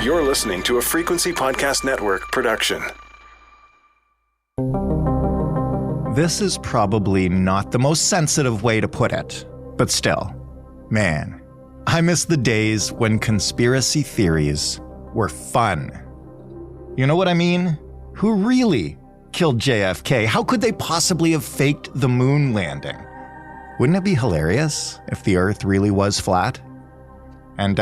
You're listening to a Frequency Podcast Network production. This is probably not the most sensitive way to put it, but still, man, I miss the days when conspiracy theories were fun. You know what I mean? Who really killed JFK? How could they possibly have faked the moon landing? Wouldn't it be hilarious if the Earth really was flat? And,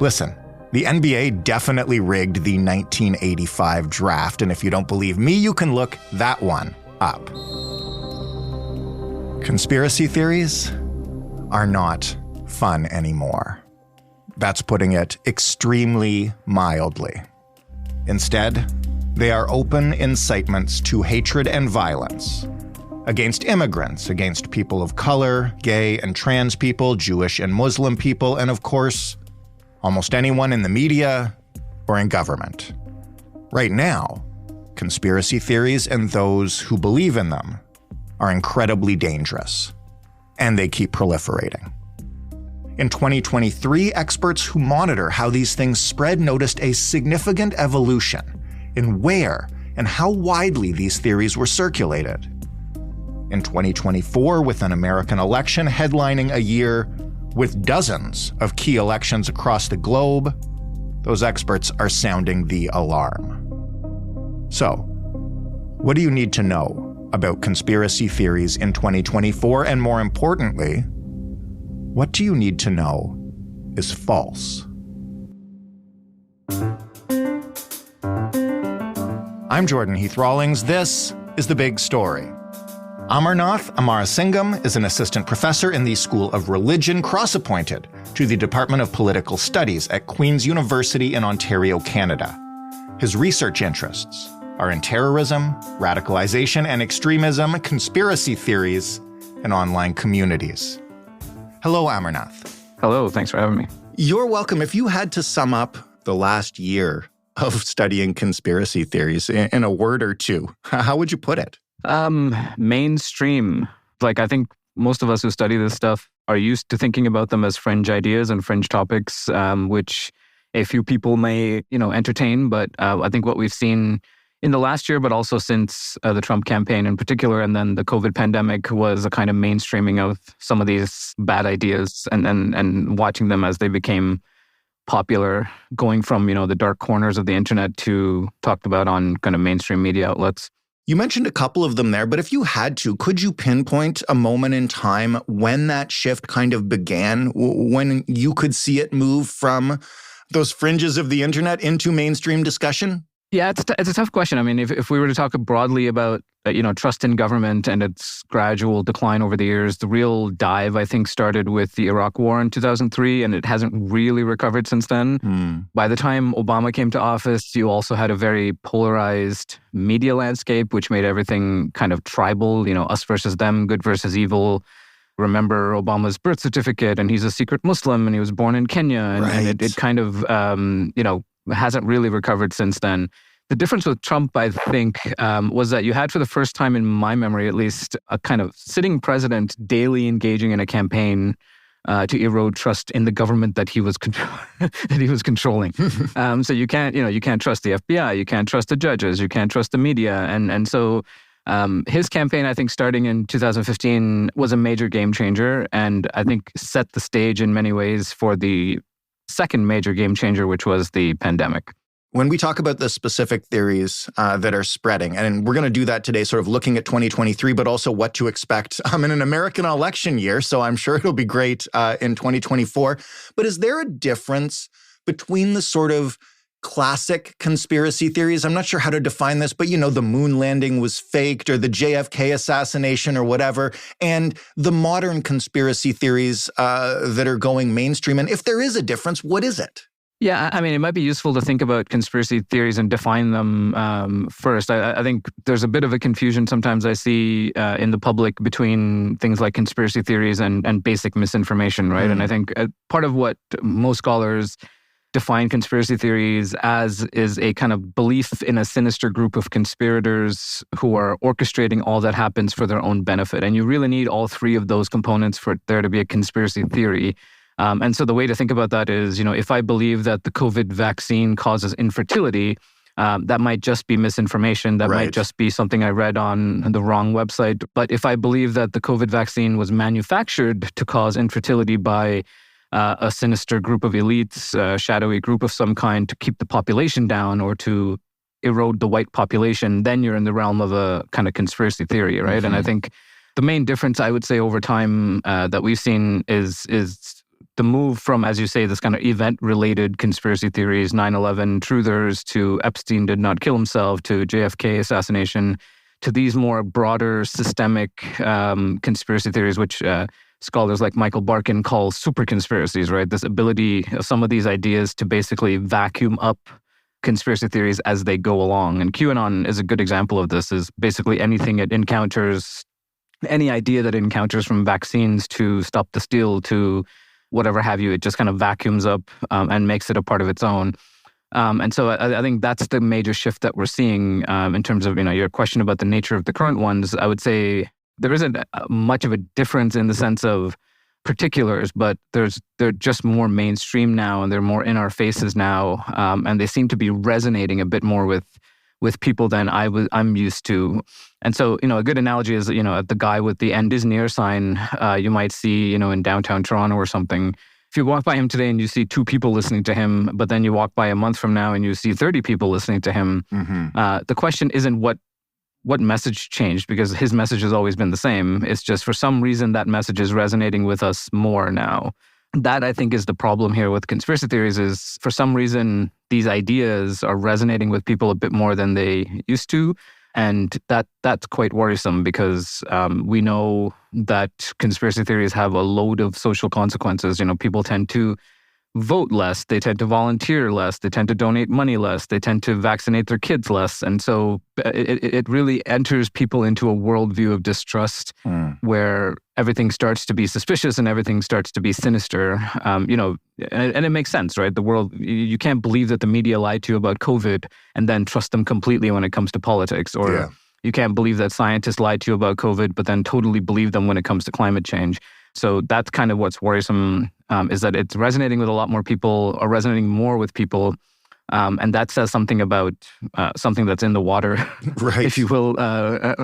listen, the NBA definitely rigged the 1985 draft, and if you don't believe me, you can look that one up. Conspiracy theories are not fun anymore. That's putting it extremely mildly. Instead, they are open incitements to hatred and violence against immigrants, against people of color, gay and trans people, Jewish and Muslim people, and of course, almost anyone in the media or in government. Right now, conspiracy theories and those who believe in them are incredibly dangerous, and they keep proliferating. In 2023, experts who monitor how these things spread noticed a significant evolution in where and how widely these theories were circulated. In 2024, with an American election headlining a year with dozens of key elections across the globe, those experts are sounding the alarm. So, what do you need to know about conspiracy theories in 2024? And more importantly, what do you need to know is false? I'm Jordan Heath Rawlings. This is The Big Story. Amarnath Amarasingam is an assistant professor in the School of Religion, cross-appointed to the Department of Political Studies at Queen's University in Ontario, Canada. His research interests are in terrorism, radicalization and extremism, conspiracy theories, and online communities. Hello, Amarnath. Hello, thanks for having me. You're welcome. If you had to sum up the last year of studying conspiracy theories in a word or two, how would you put it? Mainstream. I think most of us who study this stuff are used to thinking about them as fringe ideas and fringe topics, which a few people may, entertain. But I think what we've seen in the last year, but also since the Trump campaign in particular, and then the COVID pandemic, was a kind of mainstreaming of some of these bad ideas and watching them as they became popular, going from, the dark corners of the internet to talked about on kind of mainstream media outlets. You mentioned a couple of them there, but if you had to, could you pinpoint a moment in time when that shift kind of began, when you could see it move from those fringes of the internet into mainstream discussion? Yeah, it's a tough question. I mean, if we were to talk broadly about, trust in government and its gradual decline over the years, the real dive, I think, started with the Iraq War in 2003, and it hasn't really recovered since then. By the time Obama came to office, you also had a very polarized media landscape, which made everything kind of tribal, us versus them, good versus evil. Remember Obama's birth certificate, and he's a secret Muslim, and he was born in Kenya, and it kind of, hasn't really recovered since then. The difference with Trump, I think, was that you had, for the first time in my memory at least, a kind of sitting president daily engaging in a campaign to erode trust in the government that he was controlling. So you can't trust the FBI, you can't trust the judges, you can't trust the media, and so his campaign, I think, starting in 2015, was a major game changer, and I think set the stage in many ways for the second major game changer, which was the pandemic. When we talk about the specific theories that are spreading, and we're going to do that today, sort of looking at 2023, but also what to expect in an American election year, so I'm sure it'll be great in 2024. But is there a difference between the sort of classic conspiracy theories? I'm not sure how to define this, but the moon landing was faked, or the JFK assassination, or whatever, and the modern conspiracy theories that are going mainstream. And if there is a difference, what is it? Yeah, I mean, it might be useful to think about conspiracy theories and define them first. I think there's a bit of a confusion sometimes I see in the public between things like conspiracy theories and basic misinformation, right? And I think part of what most scholars define conspiracy theories as is a kind of belief in a sinister group of conspirators who are orchestrating all that happens for their own benefit. And you really need all three of those components for there to be a conspiracy theory. And so the way to think about that is, if I believe that the COVID vaccine causes infertility, that might just be misinformation. That might just be something I read on the wrong website. But if I believe that the COVID vaccine was manufactured to cause infertility by a sinister group of elites, a shadowy group of some kind to keep the population down or to erode the white population, then you're in the realm of a kind of conspiracy theory, right? And I think the main difference I would say over time that we've seen is the move from, as you say, this kind of event-related conspiracy theories, 9/11 truthers, to Epstein did not kill himself, to JFK assassination, to these more broader systemic conspiracy theories, which scholars like Michael Barkin call super conspiracies, right? This ability of some of these ideas to basically vacuum up conspiracy theories as they go along. And QAnon is a good example of this, is basically anything it encounters, any idea that it encounters, from vaccines to stop the steal to whatever have you, it just kind of vacuums up and makes it a part of its own. And so I think that's the major shift that we're seeing in terms of, your question about the nature of the current ones. I would say there isn't much of a difference in the sense of particulars, but they're just more mainstream now, and they're more in our faces now, and they seem to be resonating a bit more with people than I'm used to. And so, a good analogy is, the guy with the "end is near" sign, you might see, in downtown Toronto or something. If you walk by him today and you see 2 people listening to him, but then you walk by a month from now and you see 30 people listening to him, the question isn't what message changed, because his message has always been the same. It's just for some reason that message is resonating with us more now. That, I think, is the problem here with conspiracy theories, is for some reason these ideas are resonating with people a bit more than they used to. And that's quite worrisome, because we know that conspiracy theories have a load of social consequences. People tend to vote less, they tend to volunteer less, they tend to donate money less, they tend to vaccinate their kids less. And so it really enters people into a worldview of distrust where everything starts to be suspicious and everything starts to be sinister. And it makes sense, right? The world, you can't believe that the media lied to you about COVID and then trust them completely when it comes to politics. Or you can't believe that scientists lied to you about COVID, but then totally believe them when it comes to climate change. So that's kind of what's worrisome, is that it's resonating with a lot more people, or resonating more with people. And that says something about something that's in the water, if you will,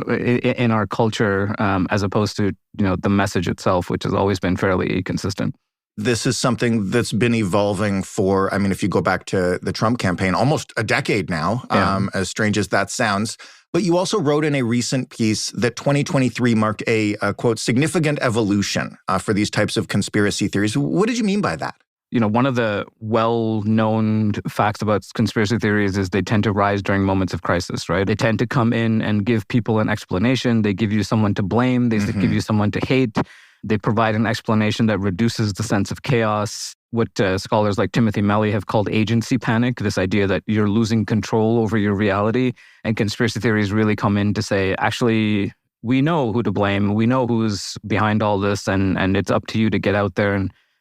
in our culture, as opposed to, the message itself, which has always been fairly consistent. This is something that's been evolving for, if you go back to the Trump campaign, almost a decade now, as strange as that sounds. But you also wrote in a recent piece that 2023 marked a quote, significant evolution for these types of conspiracy theories. What did you mean by that? One of the well-known facts about conspiracy theories is they tend to rise during moments of crisis, right? They tend to come in and give people an explanation. They give you someone to blame. They give you someone to hate. They provide an explanation that reduces the sense of chaos. What scholars like Timothy Melly have called agency panic, this idea that you're losing control over your reality. And conspiracy theories really come in to say, actually, we know who to blame. We know who's behind all this, and it's up to you to get out there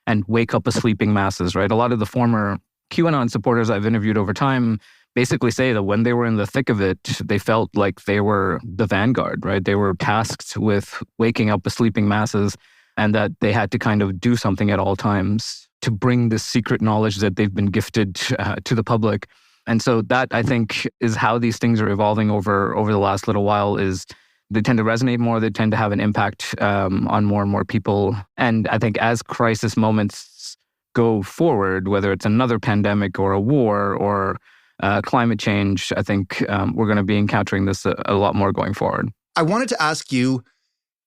and wake up a sleeping masses, right? A lot of the former QAnon supporters I've interviewed over time basically say that when they were in the thick of it, they felt like they were the vanguard, right? They were tasked with waking up the sleeping masses, and that they had to kind of do something at all times to bring this secret knowledge that they've been gifted to the public. And so that, I think, is how these things are evolving over the last little while. Is they tend to resonate more, they tend to have an impact on more and more people. And I think as crisis moments go forward, whether it's another pandemic or a war or climate change, I think we're going to be encountering this a lot more going forward. I wanted to ask you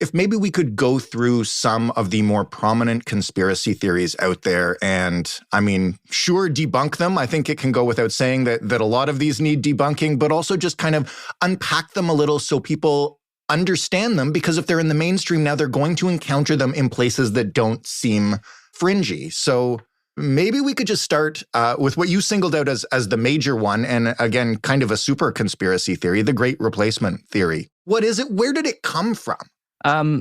if maybe we could go through some of the more prominent conspiracy theories out there and, sure, debunk them. I think it can go without saying that a lot of these need debunking, but also just kind of unpack them a little so people understand them, because if they're in the mainstream now, they're going to encounter them in places that don't seem fringy. So maybe we could just start with what you singled out as the major one, and again, kind of a super conspiracy theory, the Great Replacement theory. What is it? Where did it come from?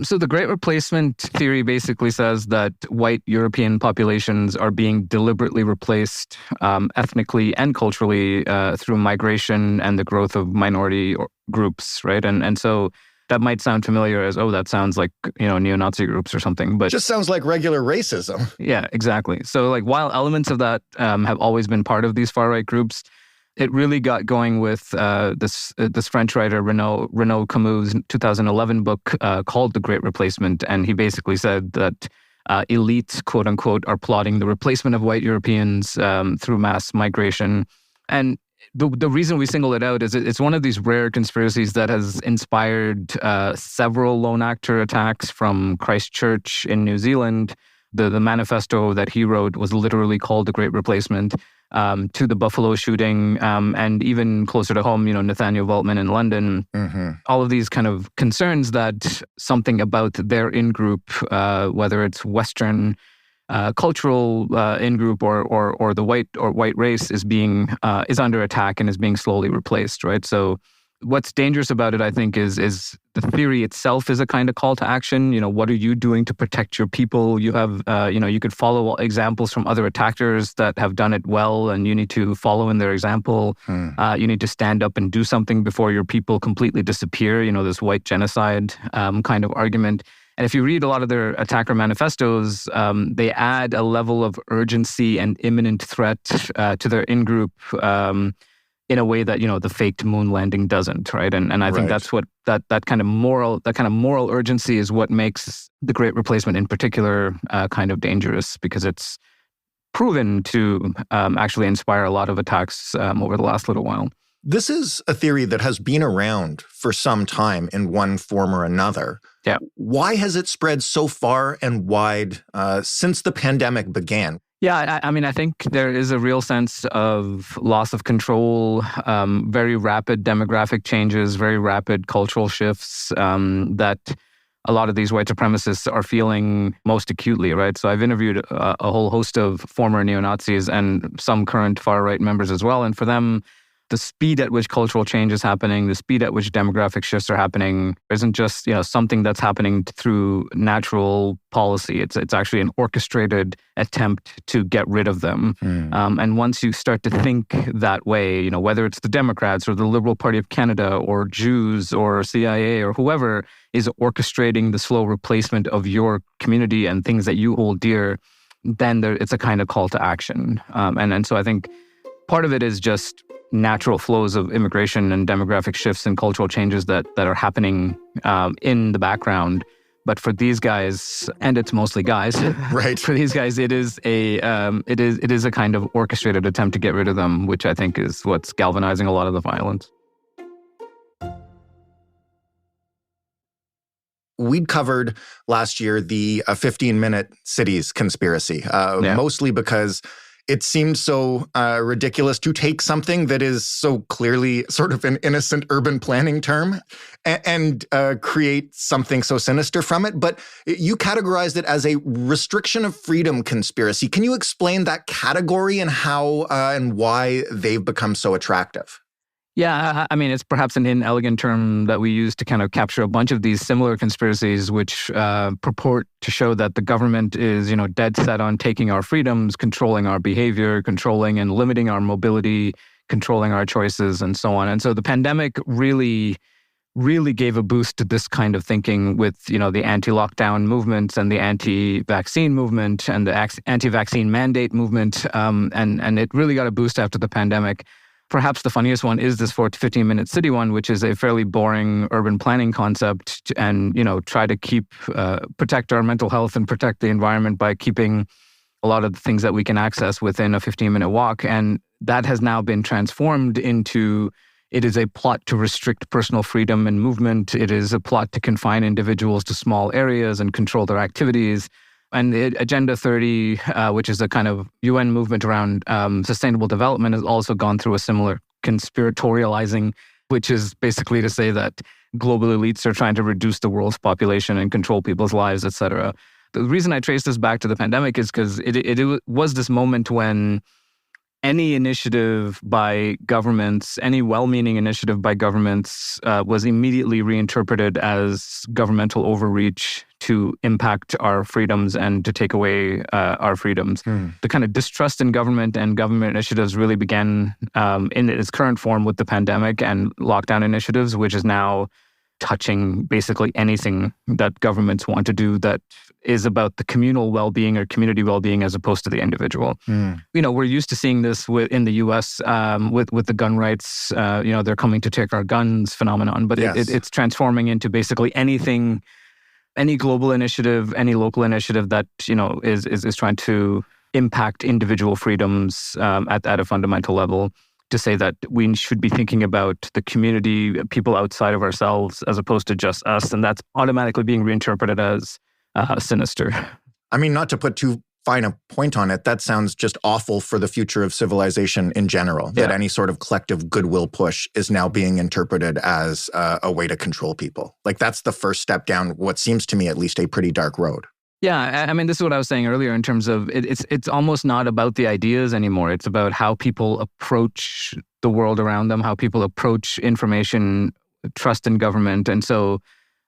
So the Great Replacement theory basically says that white European populations are being deliberately replaced ethnically and culturally through migration and the growth of minority groups, right? And so That might sound familiar as, oh, that sounds like, neo-Nazi groups or something. But just sounds like regular racism. Yeah, exactly. So like while elements of that have always been part of these far-right groups, it really got going with this French writer, Renaud Camus' 2011 book called The Great Replacement. And he basically said that elites, quote unquote, are plotting the replacement of white Europeans through mass migration. And the reason we single it out is it's one of these rare conspiracies that has inspired several lone actor attacks from Christchurch in New Zealand. The manifesto that he wrote was literally called The Great Replacement, to the Buffalo shooting, and even closer to home, Nathaniel Veltman in London. Mm-hmm. All of these kind of concerns that something about their in-group, whether it's Western cultural in-group or the white race is under attack and is being slowly replaced, right? So what's dangerous about it, I think, is the theory itself is a kind of call to action. What are you doing to protect your people? You have, you could follow examples from other attackers that have done it well, and you need to follow in their example. You need to stand up and do something before your people completely disappear. This white genocide kind of argument. And if you read a lot of their attacker manifestos, they add a level of urgency and imminent threat to their in-group in a way that, the faked moon landing doesn't, right? And I think that's what that kind of moral urgency is what makes the Great Replacement in particular kind of dangerous, because it's proven to actually inspire a lot of attacks over the last little while. This is a theory that has been around for some time in one form or another. Yeah. Why has it spread so far and wide since the pandemic began? Yeah, I think there is a real sense of loss of control, very rapid demographic changes, very rapid cultural shifts that a lot of these white supremacists are feeling most acutely, right? So I've interviewed a whole host of former neo-Nazis and some current far-right members as well. And for them, the speed at which cultural change is happening, the speed at which demographic shifts are happening isn't just something that's happening through natural policy. It's actually an orchestrated attempt to get rid of them. And once you start to think that way, whether it's the Democrats or the Liberal Party of Canada or Jews or CIA or whoever is orchestrating the slow replacement of your community and things that you hold dear, then it's a kind of call to action. And so I think part of it is just natural flows of immigration and demographic shifts and cultural changes that are happening in the background. But for these guys, and it's mostly guys, right? For these guys, it is a kind of orchestrated attempt to get rid of them, which I think is what's galvanizing a lot of the violence. We'd covered last year the 15-minute cities conspiracy, mostly because it seemed so ridiculous to take something that is so clearly sort of an innocent urban planning term and create something so sinister from it. But you categorized it as a restriction of freedom conspiracy. Can you explain that category and how and why they've become so attractive? Yeah, it's perhaps an inelegant term that we use to kind of capture a bunch of these similar conspiracies, which purport to show that the government is, dead set on taking our freedoms, controlling our behavior, controlling and limiting our mobility, controlling our choices, and so on. And so the pandemic really gave a boost to this kind of thinking with, the anti-lockdown movements and the anti-vaccine movement and the anti-vaccine mandate movement. And it really got a boost after the pandemic. Perhaps the funniest one is this 15-minute city one, which is a fairly boring urban planning concept and, try to protect our mental health and protect the environment by keeping a lot of the things that we can access within a 15-minute walk. And that has now been transformed into, it is a plot to restrict personal freedom and movement. It is a plot to confine individuals to small areas and control their activities. And the Agenda 30, which is a kind of UN movement around sustainable development, has also gone through a similar conspiratorializing, which is basically to say that global elites are trying to reduce the world's population and control people's lives, et cetera. The reason I trace this back to the pandemic is because it was this moment when any initiative by governments, any well-meaning initiative by governments was immediately reinterpreted as governmental overreach to impact our freedoms and to take away our freedoms. The kind of distrust in government and government initiatives really began in its current form with the pandemic and lockdown initiatives, which is now touching basically anything that governments want to do that is about the communal well-being or community well-being as opposed to the individual. We're used to seeing this in the U.S. With the gun rights. They're coming to take our guns phenomenon, but Yes. it's transforming into basically anything, any global initiative, any local initiative that is trying to impact individual freedoms at a fundamental level, to say that we should be thinking about the community, people outside of ourselves, as opposed to just us. And that's automatically being reinterpreted as sinister. I mean, not to put too fine a point on it, that sounds just awful for the future of civilization in general, that any sort of collective goodwill push is now being interpreted as a way to control people. Like, that's the first step down what seems to me at least a pretty dark road. Yeah, I mean, this is what I was saying earlier in terms of it's almost not about the ideas anymore. It's about how people approach the world around them, how people approach information, trust in government. And so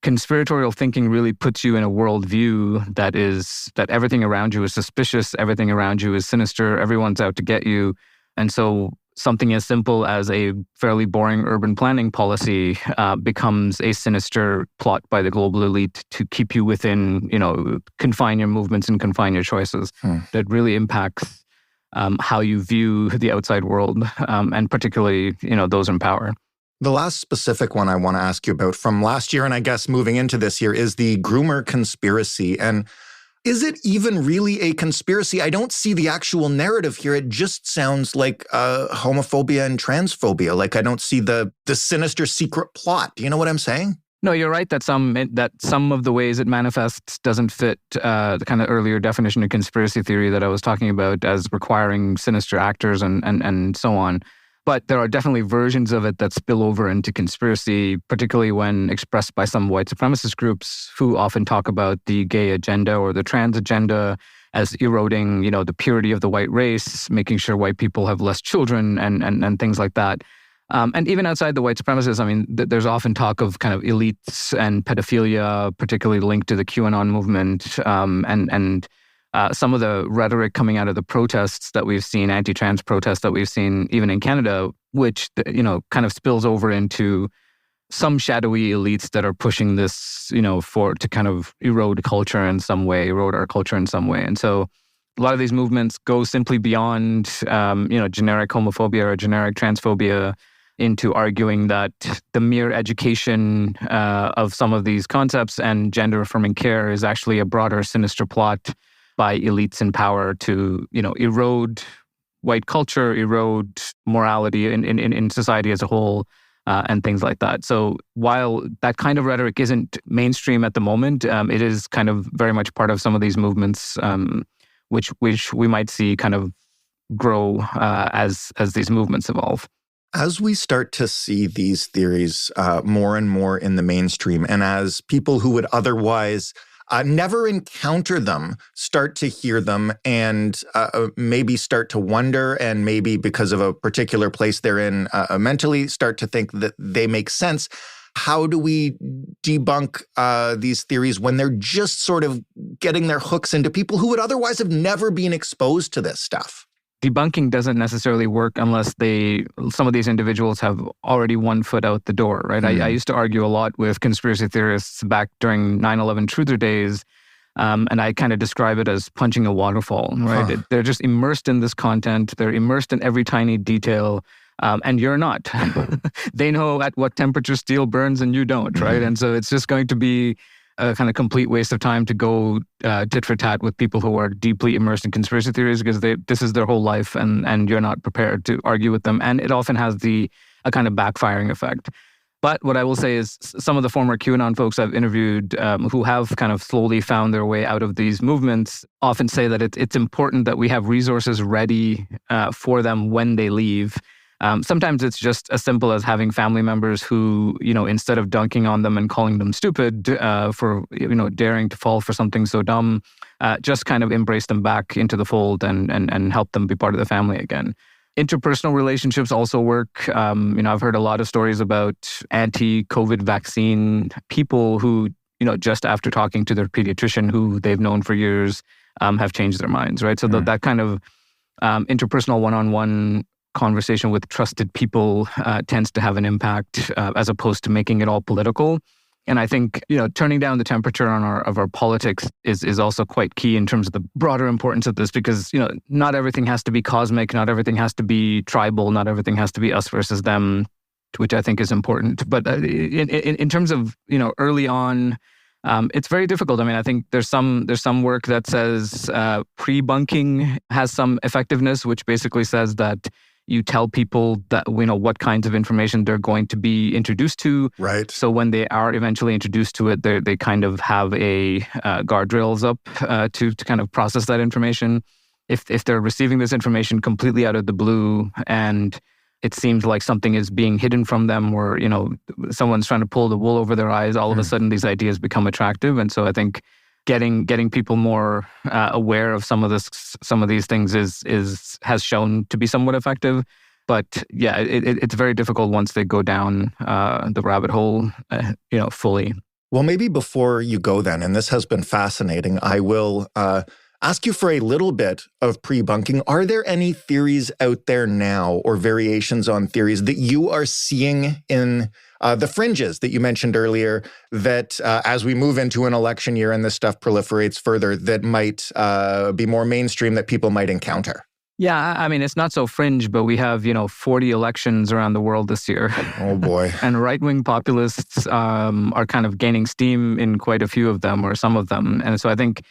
conspiratorial thinking really puts you in a worldview that everything around you is suspicious, everything around you is sinister, everyone's out to get you. And so something as simple as a fairly boring urban planning policy becomes a sinister plot by the global elite to keep you within, confine your movements and confine your choices. That really impacts how you view the outside world, and particularly, those in power. The last specific one I want to ask you about from last year, and I guess moving into this year, is the groomer conspiracy. And is it even really a conspiracy? I don't see the actual narrative here. It just sounds like homophobia and transphobia. Like, I don't see the sinister secret plot. Do you know what I'm saying? No, you're right that some of the ways it manifests doesn't fit the kind of earlier definition of conspiracy theory that I was talking about as requiring sinister actors and so on. But there are definitely versions of it that spill over into conspiracy, particularly when expressed by some white supremacist groups who often talk about the gay agenda or the trans agenda as eroding, the purity of the white race, making sure white people have less children and things like that. And even outside the white supremacists, I mean, there's often talk of kind of elites and pedophilia, particularly linked to the QAnon movement, and some of the rhetoric coming out of the protests that we've seen, anti-trans protests that we've seen even in Canada, which, kind of spills over into some shadowy elites that are pushing this, to kind of erode culture in some way, erode our culture in some way. And so a lot of these movements go simply beyond, generic homophobia or generic transphobia into arguing that the mere education of some of these concepts and gender-affirming care is actually a broader, sinister plot by elites in power to, erode white culture, erode morality in society as a whole, and things like that. So while that kind of rhetoric isn't mainstream at the moment, it is kind of very much part of some of these movements, which we might see kind of grow as these movements evolve. As we start to see these theories more and more in the mainstream, and as people who would otherwise never encounter them start to hear them and maybe start to wonder, and maybe because of a particular place they're in mentally start to think that they make sense, how do we debunk these theories when they're just sort of getting their hooks into people who would otherwise have never been exposed to this stuff? Debunking doesn't necessarily work unless some of these individuals have already one foot out the door, right? I used to argue a lot with conspiracy theorists back during 9/11 truther days, and I kind of describe it as punching a waterfall, right? They're just immersed in this content. They're immersed in every tiny detail, and you're not. They know at what temperature steel burns and you don't, right? And so it's just going to be a kind of complete waste of time to go tit for tat with people who are deeply immersed in conspiracy theories, because this is their whole life, and you're not prepared to argue with them. And it often has a kind of backfiring effect. But what I will say is some of the former QAnon folks I've interviewed who have kind of slowly found their way out of these movements often say that it's important that we have resources ready for them when they leave. Sometimes it's just as simple as having family members who, instead of dunking on them and calling them stupid for, daring to fall for something so dumb, just kind of embrace them back into the fold and help them be part of the family again. Interpersonal relationships also work. I've heard a lot of stories about anti-COVID vaccine people who, just after talking to their pediatrician who they've known for years, have changed their minds, right? So that kind of interpersonal one-on-one conversation with trusted people tends to have an impact as opposed to making it all political. And I think, turning down the temperature of our politics is also quite key in terms of the broader importance of this, because, not everything has to be cosmic, not everything has to be tribal, not everything has to be us versus them, which I think is important. But in terms of, early on, it's very difficult. I mean, I think there's some work that says pre-bunking has some effectiveness, which basically says that you tell people that what kinds of information they're going to be introduced to. Right. So when they are eventually introduced to it, they kind of have a guardrails up to kind of process that information. If they're receiving this information completely out of the blue and it seems like something is being hidden from them, or someone's trying to pull the wool over their eyes, all of a sudden these ideas become attractive. And so I think getting people more aware of some of these things has shown to be somewhat effective. But yeah, it's very difficult once they go down the rabbit hole, fully. Well, maybe before you go then, and this has been fascinating, I will ask you for a little bit of pre-bunking. Are there any theories out there now, or variations on theories that you are seeing in the fringes that you mentioned earlier, that as we move into an election year and this stuff proliferates further, that might be more mainstream, that people might encounter? Yeah, I mean, it's not so fringe, but we have, 40 elections around the world this year. Oh, boy. And right-wing populists are kind of gaining steam in quite a few of them, or some of them. And so I think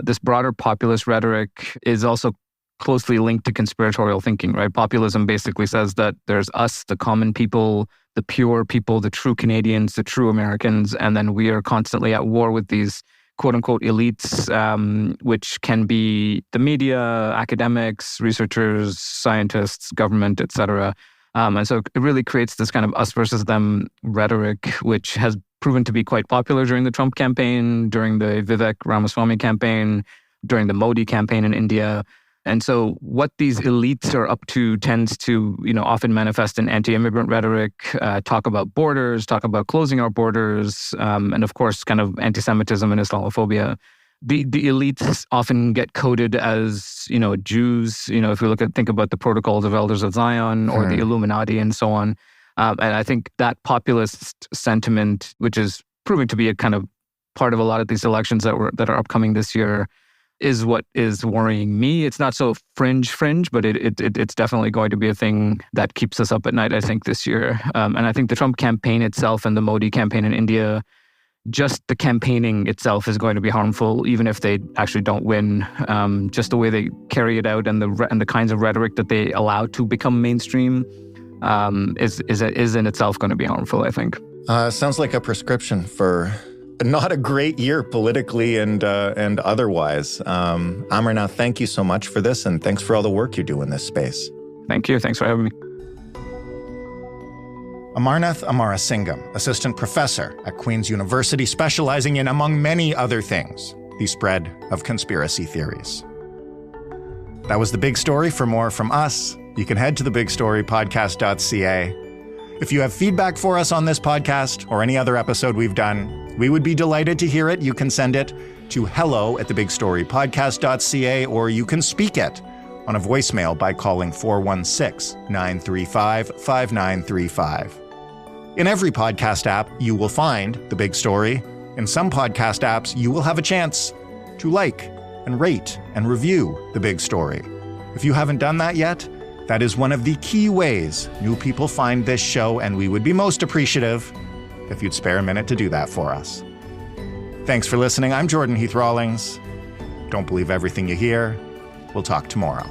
this broader populist rhetoric is also closely linked to conspiratorial thinking, right? Populism basically says that there's us, the common people, the pure people, the true Canadians, the true Americans, and then we are constantly at war with these quote-unquote elites, which can be the media, academics, researchers, scientists, government, etc. And so it really creates this kind of us versus them rhetoric, which has proven to be quite popular during the Trump campaign, during the Vivek Ramaswamy campaign, during the Modi campaign in India. And so what these elites are up to tends to, often manifest in anti-immigrant rhetoric, talk about borders, talk about closing our borders, and of course, kind of anti-Semitism and Islamophobia. The elites often get coded as, Jews, if we think about the Protocols of Elders of Zion or the Illuminati and so on. And I think that populist sentiment, which is proving to be a kind of part of a lot of these elections that are upcoming this year, is what is worrying me. It's not so fringe, but it's definitely going to be a thing that keeps us up at night, I think, this year. And I think the Trump campaign itself and the Modi campaign in India, just the campaigning itself is going to be harmful, even if they actually don't win. Just the way they carry it out and the kinds of rhetoric that they allow to become mainstream is in itself going to be harmful, I think. Sounds like a prescription for not a great year politically and otherwise. Amarnath, thank you so much for this, and thanks for all the work you do in this space. Thank you. Thanks for having me. Amarnath Amarasingam, assistant professor at Queen's University, specializing in, among many other things, the spread of conspiracy theories. That was The Big Story. For more from us, you can head to thebigstorypodcast.ca. If you have feedback for us on this podcast or any other episode we've done, we would be delighted to hear it. You can send it to hello@thebigstorypodcast.ca, or you can speak it on a voicemail by calling 416-935-5935. In every podcast app, you will find The Big Story. In some podcast apps, you will have a chance to like and rate and review The Big Story. If you haven't done that yet, that is one of the key ways new people find this show, and we would be most appreciative if you'd spare a minute to do that for us. Thanks for listening. I'm Jordan Heath Rawlings. Don't believe everything you hear. We'll talk tomorrow.